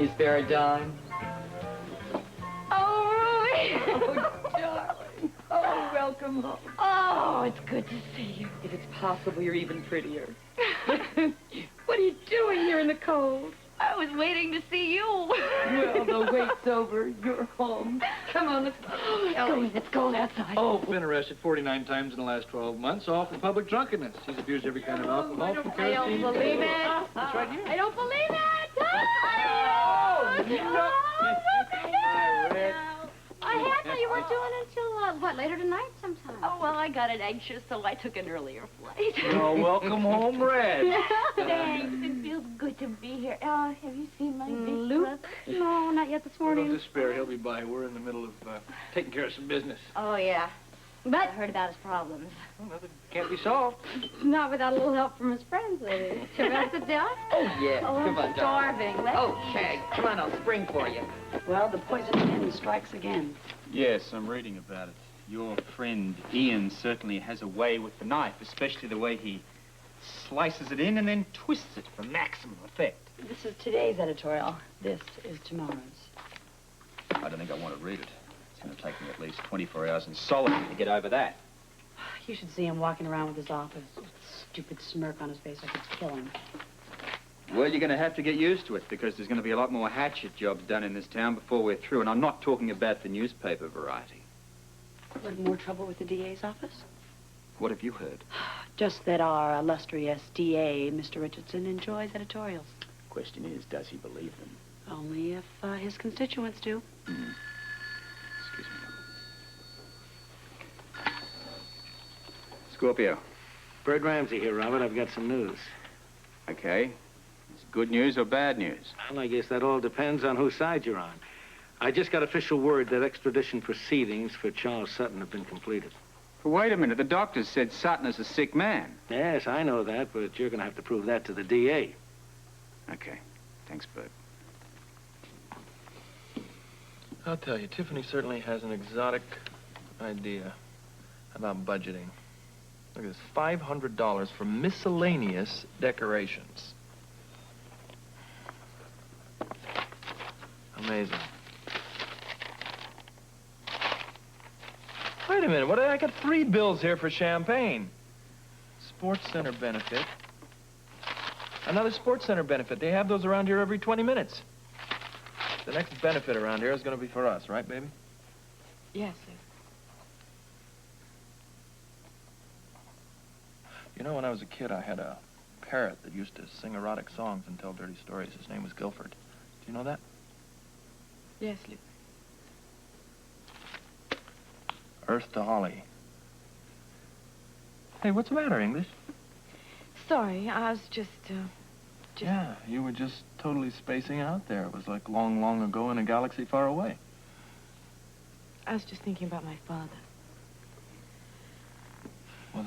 you spare a dime? Oh, Ruby! Oh, darling. Oh, welcome home. Oh, it's good to see you. If it's possible, you're even prettier. What are you doing here in the cold? I was waiting to see you. Well, the wait's over. You're home. Come on, let's go. Ellie, it's cold outside. Oh, been arrested 49 times in the last 12 months, all for public drunkenness. He's abused every kind of alcohol from I don't kerosene. believe it. That's right here. I don't believe it. I had thought you weren't doing it until, what, later tonight sometime? Oh, well, I got it anxious, so I took an earlier flight. Oh, welcome home, Red. Thanks. It feels good to be here. Have you seen my big Luke? brother? No, not yet this Don't morning. despair. He'll be by. We're in the middle of taking care of some business. Oh, yeah. But I heard about his problems. Well, nothing can't be solved. not without a little help from his friends, lady. Shall we sit down? Oh, yeah. Oh, Come on, I'm darling. starving. Let's Okay, come on, I'll spring for you. Well, the poison pen strikes again. Yes, I'm reading about it. Your friend Ian certainly has a way with the knife, especially the way he slices it in and then twists it for maximum effect. This is today's editorial. This is tomorrow's. I don't think I want to read it. It's going to take me at least 24 hours in solitude to get over that. You should see him walking around with his office. Stupid smirk on his face. I could kill him. Well, you're going to have to get used to it because there's going to be a lot more hatchet jobs done in this town before we're through. And I'm not talking about the newspaper variety. What, more trouble with the DA's office? What have you heard? Just that our illustrious DA, Mr. Richardson, enjoys editorials. Question is, does he believe them? Only if his constituents do. Excuse me. Scorpio. Bird Ramsey here, Robert. I've got some news. Okay. Is it good news or bad news? Well, I guess that all depends on whose side you're on. I just got official word that extradition proceedings for Charles Sutton have been completed. But wait a minute. The doctors said Sutton is a sick man. Yes, I know that, but you're going to have to prove that to the DA. Okay. Thanks, Bert. I'll tell you, Tiffany certainly has an exotic idea about budgeting. Look at this, $500 for miscellaneous decorations. Amazing. Wait a minute, I got 3 bills here for champagne. Sports Center benefit. Another Sports Center benefit. They have those around here every 20 minutes. The next benefit around here is going to be for us, right, baby? Yes, You know, when I was a kid, I had a parrot that used to sing erotic songs and tell dirty stories. His name was Guilford. Do you know that? Yes, Luke. Earth to Holly. Hey, what's the matter, English? Sorry, I was just... Yeah, you were just totally spacing out there. It was like long, long ago in a galaxy far away. I was just thinking about my father. Well,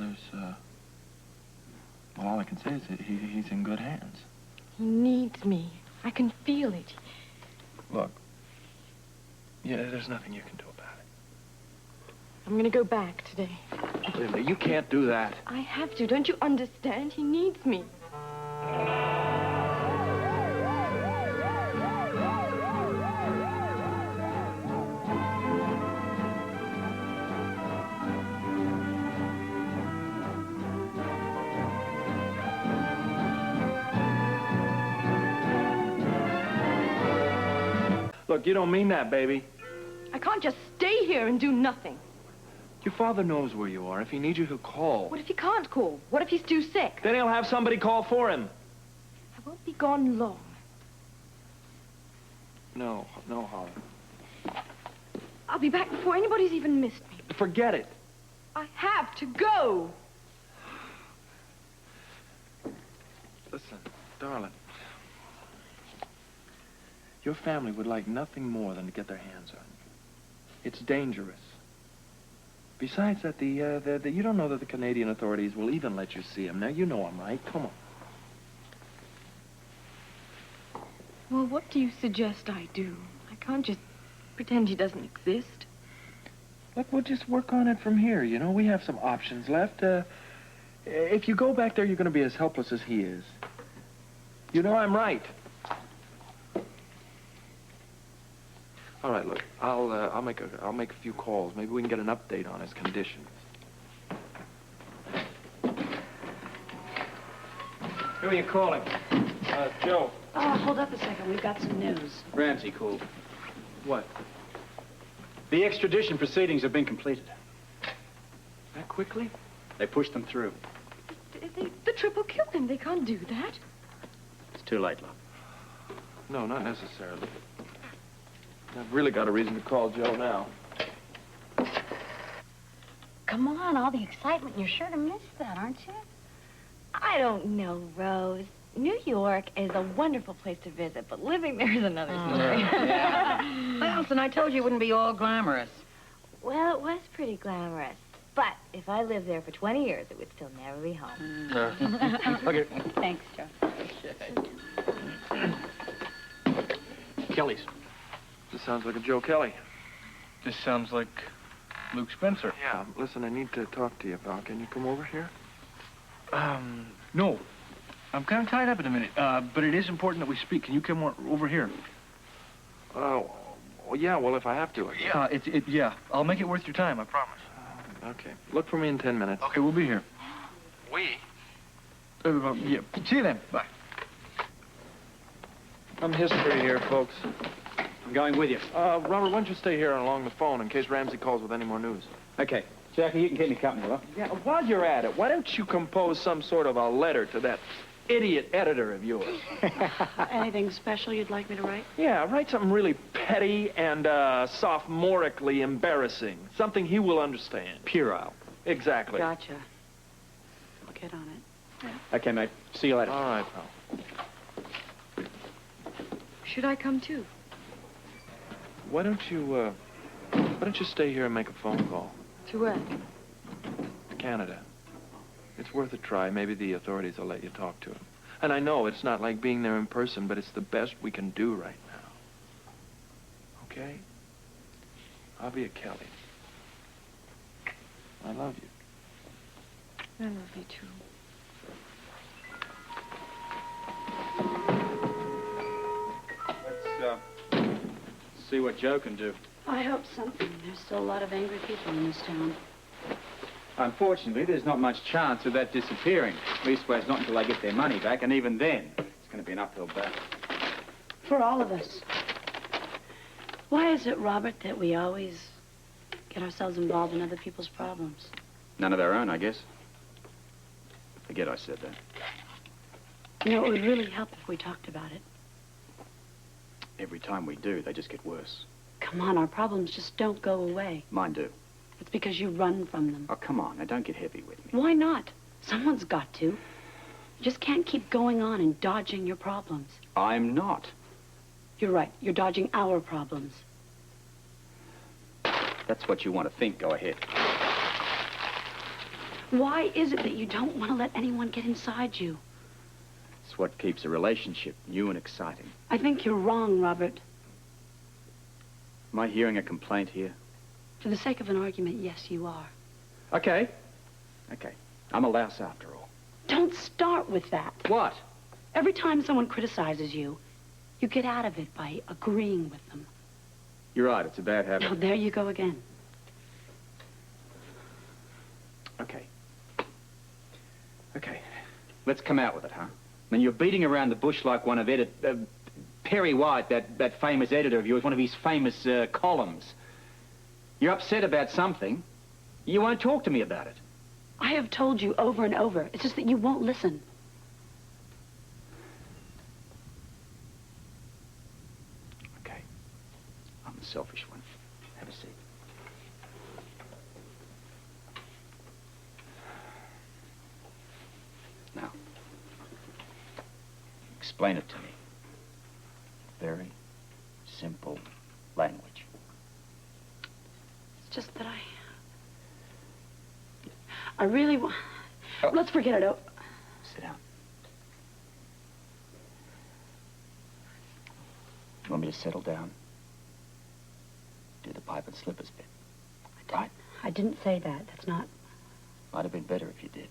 well, all I can say is that he's in good hands. He needs me. I can feel it. Look, yeah, there's nothing you can do about it. I'm gonna go back today. Wait a minute, you can't do that. I have to. Don't you understand? He needs me. Look, you don't mean that, baby. I can't just stay here and do nothing. Your father knows where you are. If he needs you, he'll call. What if he can't call? What if he's too sick? Then he'll have somebody call for him. I won't be gone long. No, Holly. I'll be back before anybody's even missed me. Forget it. I have to go. Listen, darling. Your family would like nothing more than to get their hands on you. It's dangerous. Besides that, you don't know that the Canadian authorities will even let you see him. Now, you know him, right? Come on. Well, what do you suggest I do? I can't just pretend he doesn't exist. Look, we'll just work on it from here, you know? We have some options left. If you go back there, you're going to be as helpless as he is. You know I'm right. All right, look, I'll make a few calls. Maybe we can get an update on his condition. Who are you calling? Joe. Oh, hold up a second. We've got some news. Ramsey called. What? The extradition proceedings have been completed. That quickly? They pushed them through. The triple killed him. They can't do that. It's too late, love. No, not necessarily. I've really got a reason to call Joe now. Come on, all the excitement. You're sure to miss that, aren't you? I don't know, Rose. New York is a wonderful place to visit, but living there is another story. Alison, I told you it wouldn't be all glamorous. Well, it was pretty glamorous. But if I lived there for 20 years, it would still never be home. Okay. Thanks, Joe. Kelly's. This sounds like a Joe Kelly. This sounds like Luke Spencer. Yeah, listen, I need to talk to you, Val. Can you come over here? No. I'm kind of tied up in a minute, but it is important that we speak. Can you come over here? Oh, yeah, well, if I have to. Yeah. I'll make it worth your time, I promise. Okay. Look for me in 10 minutes. Okay, we'll be here. We? Yeah. See you then. Bye. Some history here, folks. I'm going with you. Robert, why don't you stay here along the phone in case Ramsey calls with any more news? Okay. Jackie, you can keep me company, love. Yeah, while you're at it, why don't you compose some sort of a letter to that idiot editor of yours? Anything special you'd like me to write? Yeah, write something really petty and sophomorically embarrassing. Something he will understand. Puerile. Exactly. Gotcha. I'll get on it. Okay, mate. See you later. All right, pal. Should I come too? Why don't you stay here and make a phone call? To where? To Canada. It's worth a try. Maybe the authorities will let you talk to him. And I know it's not like being there in person, but it's the best we can do right now. Okay? I'll be a Kelly. I love you. I love you too. Let's see what Joe can do. I hope so. There's still a lot of angry people in this town. Unfortunately, there's not much chance of that disappearing. Leastways, not until they get their money back, and even then, it's going to be an uphill battle. For all of us. Why is it, Robert, that we always get ourselves involved in other people's problems? None of their own, I guess. Forget I said that. You know, it would really help if we talked about it. Every time we do, they just get worse. Come on, our problems just don't go away. Mine do. It's because you run from them. Oh, come on. Now, don't get heavy with me. Why not? Someone's got to. You just can't keep going on and dodging your problems. I'm not. You're right. You're dodging our problems. That's what you want to think. Go ahead. Why is it that you don't want to let anyone get inside you? It's what keeps a relationship new and exciting. I think you're wrong, Robert. Am I hearing a complaint here? For the sake of an argument, yes, you are. Okay. Okay. I'm a louse after all. Don't start with that. What? Every time someone criticizes you, you get out of it by agreeing with them. You're right. It's a bad habit. Now, there you go again. Okay. Okay. Let's come out with it, huh? I mean, you're beating around the bush like one of Perry White, that famous editor of yours, one of his famous columns. You're upset about something. You won't talk to me about it. I have told you over and over. It's just that you won't listen. Okay. I'm the selfish one. Have a seat. Now, explain it to me. Very simple language. It's just that I really want... Oh. Let's forget it. Sit down. You want me to settle down? Do the pipe and slippers bit. Right? I didn't say that. That's not... Might have been better if you did.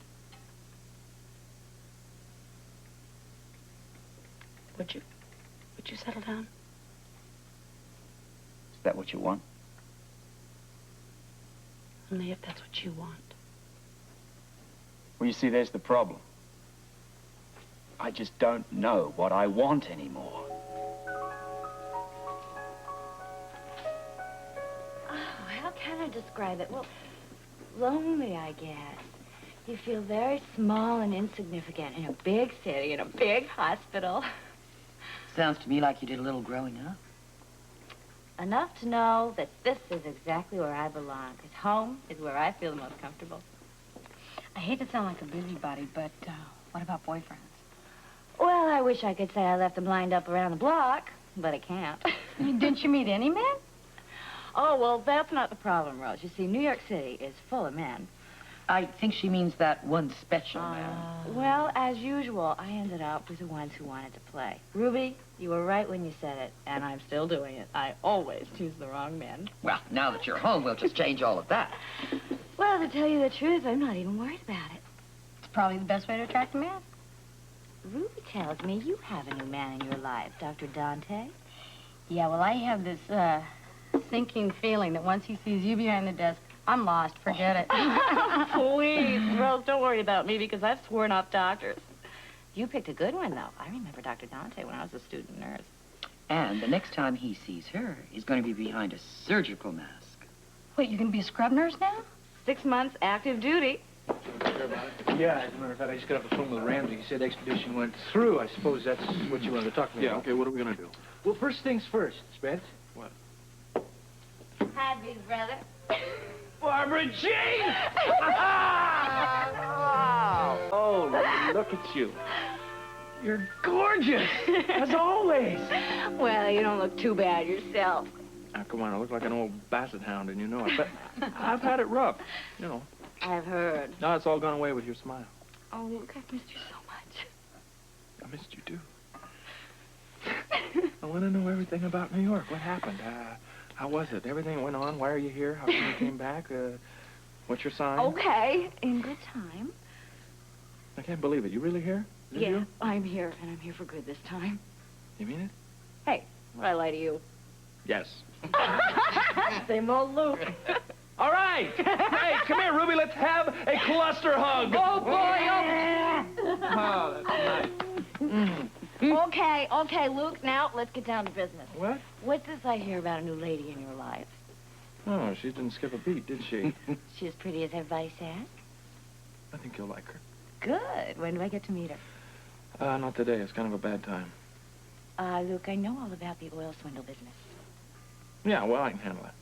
Would you settle down? that what you want? Only if that's what you want. Well, you see, there's the problem. I just don't know what I want anymore. Oh, how can I describe it? Well, lonely, I guess. You feel very small and insignificant in a big city, in a big hospital. Sounds to me like you did a little growing up. Enough to know that this is exactly where I belong, because home is where I feel the most comfortable. I hate to sound like a busybody, but what about boyfriends? Well, I wish I could say I left them lined up around the block, but I can't. Didn't you meet any men? Oh, well, that's not the problem, Rose. You see, New York City is full of men. I think she means that one special man. Well, as usual, I ended up with the ones who wanted to play. Ruby, you were right when you said it, and I'm still doing it. I always choose the wrong men. Well, now that you're home, we'll just change all of that. Well, to tell you the truth, I'm not even worried about it. It's probably the best way to attract a man. Ruby tells me you have a new man in your life, Dr. Dante. Yeah, well, I have this sinking feeling that once he sees you behind the desk, I'm lost. Forget it. Please, Rose, don't worry about me because I've sworn off doctors. You picked a good one, though. I remember Dr. Dante when I was a student nurse. And the next time he sees her, he's going to be behind a surgical mask. Wait, you're going to be a scrub nurse now? 6 months active duty. Yeah, as a matter of fact, I just got off the phone with Ramsey. He said expedition went through. I suppose that's what you wanted to talk to me about. okay, what are we gonna do? Well, first things first, Spence. What? Hi, big brother. Barbara Jean! Oh, look at you. You're gorgeous, as always. Well, you don't look too bad yourself. Now, come on, I look like an old basset hound, and you know it. But I've had it rough, you know. I've heard. Now it's all gone away with your smile. Oh, look, I've missed you so much. I missed you, too. I want to know everything about New York. What happened? How was it? Everything went on? Why are you here? How come you came back? What's your sign? Okay, in good time. I can't believe it. You really here? Is it Yeah, you? I'm here, and I'm here for good this time. You mean it? Hey, would I lie to you? Yes. Same old Luke. All right. Hey, come here, Ruby. Let's have a cluster hug. Oh, boy. Oh, that's nice. Okay, Luke, now let's get down to business. What? What's this I hear about a new lady in your life? Oh, she didn't skip a beat, did she? She as pretty as everybody says? I think you'll like her. Good. When do I get to meet her? Not today. It's kind of a bad time. Luke, I know all about the oil swindle business. Yeah, well, I can handle it.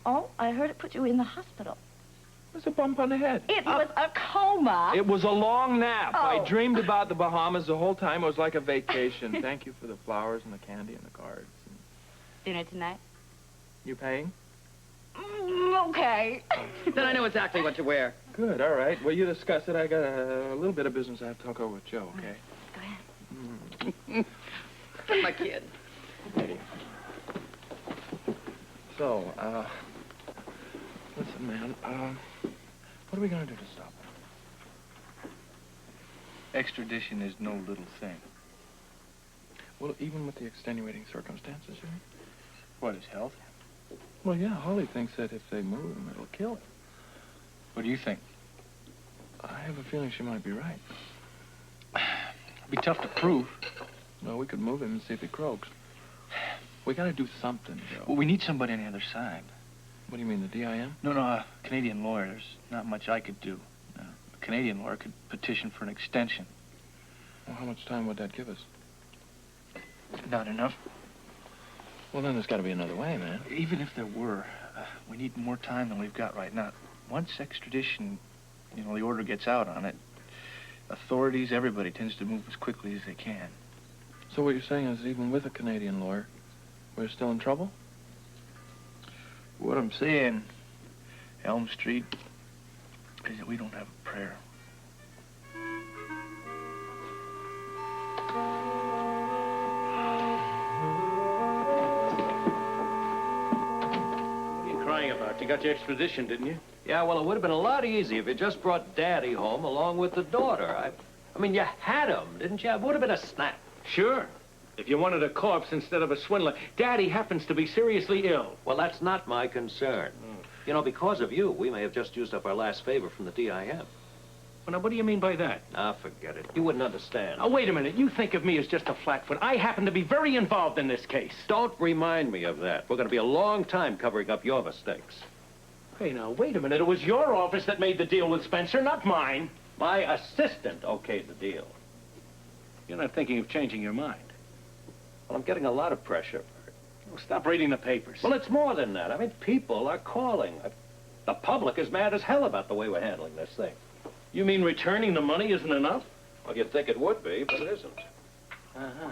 Oh, I heard it put you in the hospital. It was a bump on the head. It was a coma. It was a long nap. I Oh. dreamed about the Bahamas the whole time. It was like a vacation. Thank you for the flowers and the candy and the cards. Dinner tonight? You paying? Okay. Then I know exactly what to wear. Good, all right. Well, you discuss it. I got a little bit of business I have to talk over with Joe, okay? Go ahead. My kid. Hey. So, listen, man, what are we gonna do to stop him? Extradition is no little thing. Well, even with the extenuating circumstances, you mean? What, his health? Well, yeah, Holly thinks that if they move him, it'll kill him. What do you think? I have a feeling she might be right. It'd be tough to prove. Well, we could move him and see if he croaks. We gotta do something, Joe. Well, we need somebody on the other side. What do you mean, the DIM? No, a Canadian lawyer. There's not much I could do. A Canadian lawyer could petition for an extension. Well, how much time would that give us? Not enough. Well, then there's gotta be another way, man. Even if there were, we need more time than we've got right now. Once extradition, the order gets out on it, authorities, everybody tends to move as quickly as they can. So what you're saying is even with a Canadian lawyer, we're still in trouble? What I'm saying, Elm Street, is that we don't have a prayer. What are you crying about? You got your extradition, didn't you? Yeah, well, it would have been a lot easier if you just brought Daddy home along with the daughter. I mean, you had him, didn't you? It would have been a snap. Sure. If you wanted a corpse instead of a swindler, Daddy happens to be seriously ill. Well, that's not my concern. You know, because of you, we may have just used up our last favor from the DIM. Well, now, what do you mean by that? Ah, forget it. You wouldn't understand. Now, wait a minute. You think of me as just a flatfoot. I happen to be very involved in this case. Don't remind me of that. We're going to be a long time covering up your mistakes. Hey, now, wait a minute. It was your office that made the deal with Spencer, not mine. My assistant okayed the deal. You're not thinking of changing your mind. Well, I'm getting a lot of pressure. Well, stop reading the papers. Well, it's more than that. I mean, people are calling. The public is mad as hell about the way we're handling this thing. You mean returning the money isn't enough? Well, you'd think it would be, but it isn't. Uh-huh.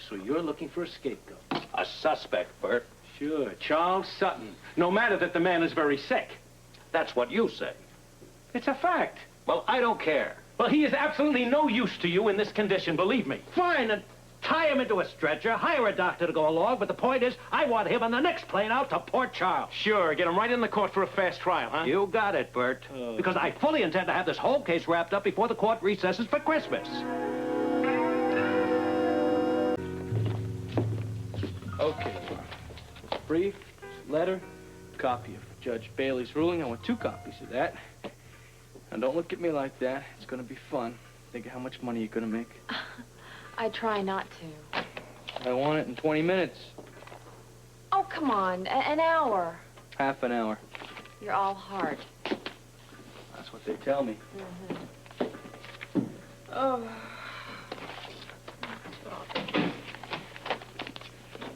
So you're looking for a scapegoat. A suspect, Bert. Sure, Charles Sutton. No matter that the man is very sick. That's what you say. It's a fact. Well, I don't care. Well, he is absolutely no use to you in this condition, believe me. Fine, and tie him into a stretcher, hire a doctor to go along, but the point is, I want him on the next plane out to Port Charles. Sure, get him right in the court for a fast trial, huh? You got it, Bert. Because I fully intend to have this whole case wrapped up before the court recesses for Christmas. Okay. Brief, letter, copy of Judge Bailey's ruling. I want 2 copies of that. Now, don't look at me like that. It's going to be fun. Think of how much money you're going to make. I try not to. I want it in 20 minutes. Oh, come on. An hour. Half an hour. You're all heart. That's what they tell me. Oh.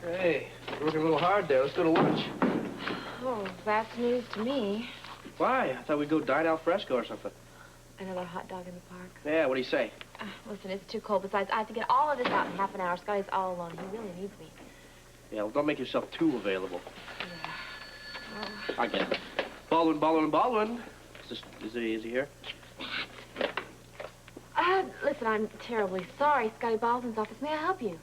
Hey, you're working a little hard there. Let's go to lunch. Oh, that's news to me. Why? I thought we'd go dine al fresco or something. Another hot dog in the park. Yeah, what do you say? Listen, it's too cold. Besides, I have to get all of this out in half an hour. Scotty's all alone. He really needs me. Yeah, well, don't make yourself too available. Yeah. I get it. Baldwin. Is he here? Listen, I'm terribly sorry. Scotty Baldwin's office. May I help you?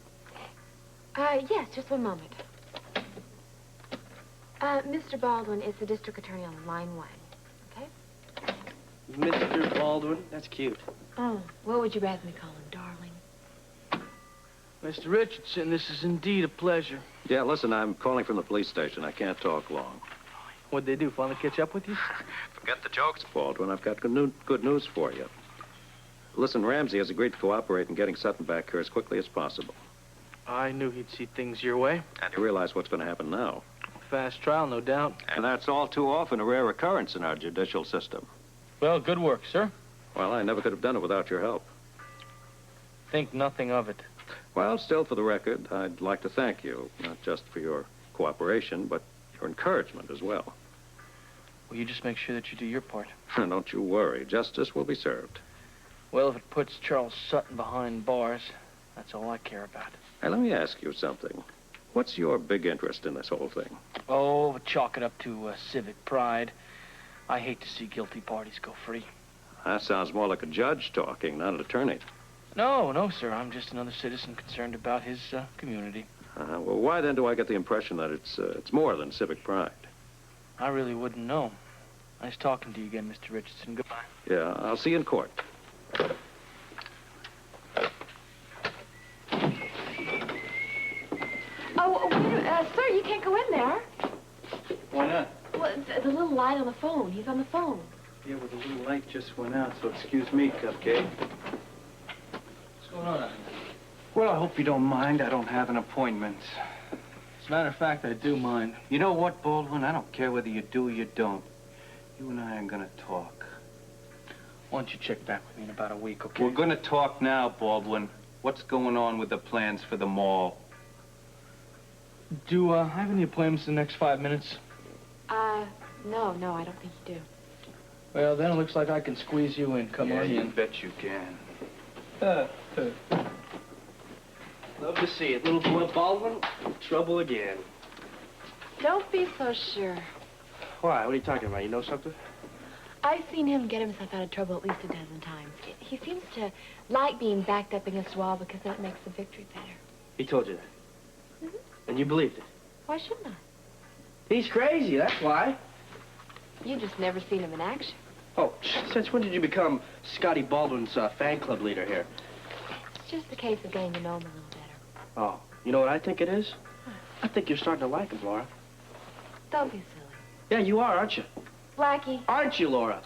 Yes, just one moment. Mr. Baldwin is the district attorney on line 1. Okay? Mr. Baldwin? That's cute. Oh, what would you rather me call him, darling? Mr. Richardson, this is indeed a pleasure. Yeah, listen, I'm calling from the police station. I can't talk long. What'd they do, finally catch up with you? Forget the jokes, Baldwin. I've got good news for you. Listen, Ramsey has agreed to cooperate in getting Sutton back here as quickly as possible. I knew he'd see things your way. And you realize what's going to happen now. Fast trial, no doubt. And that's all too often a rare occurrence in our judicial system. Well, good work, sir. Well, I never could have done it without your help. Think nothing of it. Well, still, for the record, I'd like to thank you, not just for your cooperation, but your encouragement as well. Well, you just make sure that you do your part. Don't you worry. Justice will be served. Well, if it puts Charles Sutton behind bars, that's all I care about. Hey, let me ask you something. What's your big interest in this whole thing? Oh, chalk it up to civic pride. I hate to see guilty parties go free. That sounds more like a judge talking, not an attorney. No, sir. I'm just another citizen concerned about his community. Well, why then do I get the impression that it's more than civic pride? I really wouldn't know. Nice talking to you again, Mr. Richardson. Goodbye. Yeah, I'll see you in court. Oh, wait a minute. Sir, you can't go in there. Why not? Well, the little light on the phone. He's on the phone. Yeah, well, the little light just went out, so excuse me, Cupcake. What's going on out here? Well, I hope you don't mind. I don't have an appointment. As a matter of fact, I do mind. You know what, Baldwin? I don't care whether you do or you don't. You and I are gonna talk. Why don't you check back with me in about a week, okay? We're gonna talk now, Baldwin. What's going on with the plans for the mall? Do I have any appointments in the next 5 minutes? No, I don't think you do. Well, then it looks like I can squeeze you in. Come on you in. bet you can. Love to see it. Little boy Baldwin, trouble again. Don't be so sure. Why? What are you talking about? You know something? I've seen him get himself out of trouble at least a dozen times. He seems to like being backed up against a wall because then it makes the victory better. He told you that? And you believed it? Why shouldn't I? He's crazy, that's why. You just never seen him in action. Oh, since when did you become Scotty Baldwin's fan club leader here? It's just a case of getting to know him a little better. Oh, you know what I think it is? I think you're starting to like him, Laura. Don't be silly. Yeah, you are, aren't you? Blackie. Aren't you, Laura?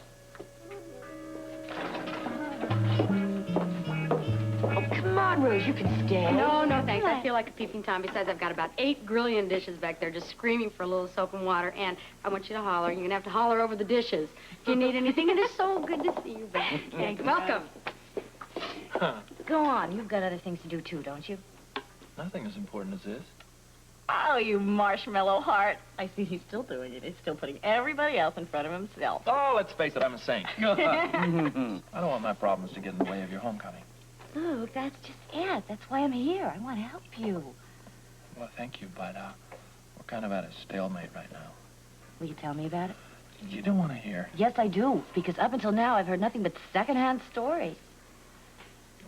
Oh, come on, Rose. You can stay. No, no, thanks. I feel like a peeping Tom. Besides, I've got about 8 grillion dishes back there just screaming for a little soap and water, and I want you to holler. You're going to have to holler over the dishes. If you need anything, it is so good to see you back. Thanks. Welcome. Go on. You've got other things to do, too, don't you? Nothing as important as this. Oh, you marshmallow heart. I see he's still doing it. He's still putting everybody else in front of himself. Oh, let's face it, I'm a saint. I don't want my problems to get in the way of your homecoming. Luke, that's just it. That's why I'm here. I want to help you. Well, thank you, but we're kind of at a stalemate right now. Will you tell me about it? You don't want to hear. Yes, I do. Because up until now, I've heard nothing but secondhand stories.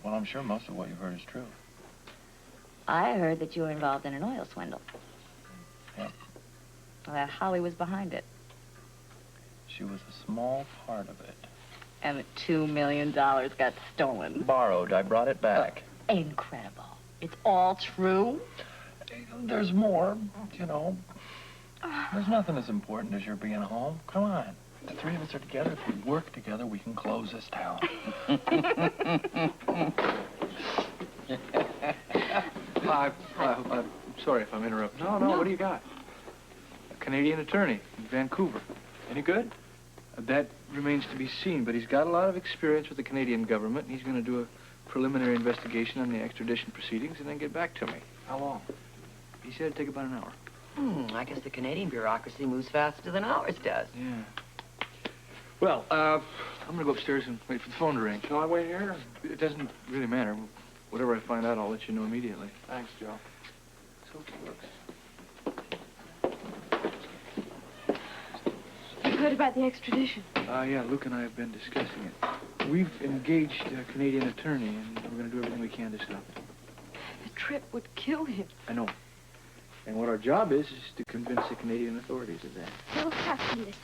Well, I'm sure most of what you've heard is true. I heard that you were involved in an oil swindle. Yep. Well, that Holly was behind it. She was a small part of it. And the $2 million got stolen. Borrowed. I brought it back. Incredible. It's all true? There's more, you know. There's nothing as important as your being home. Come on. The three of us are together. If we work together, we can close this town. I'm sorry if I'm interrupting. No, what do you got? A Canadian attorney in Vancouver. Any good? That remains to be seen, but he's got a lot of experience with the Canadian government, and he's going to do a preliminary investigation on the extradition proceedings and then get back to me. How long? He said it'd take about an hour. I guess the Canadian bureaucracy moves faster than ours does. Yeah. Well, I'm going to go upstairs and wait for the phone to ring. Shall I wait here? It doesn't really matter. Whatever I find out, I'll let you know immediately. Thanks, Joe. So it looks. You heard about the extradition? Yeah, Luke and I have been discussing it. We've engaged a Canadian attorney, and we're going to do everything we can to stop it. The trip would kill him. I know. And what our job is to convince the Canadian authorities of that. We'll have to this.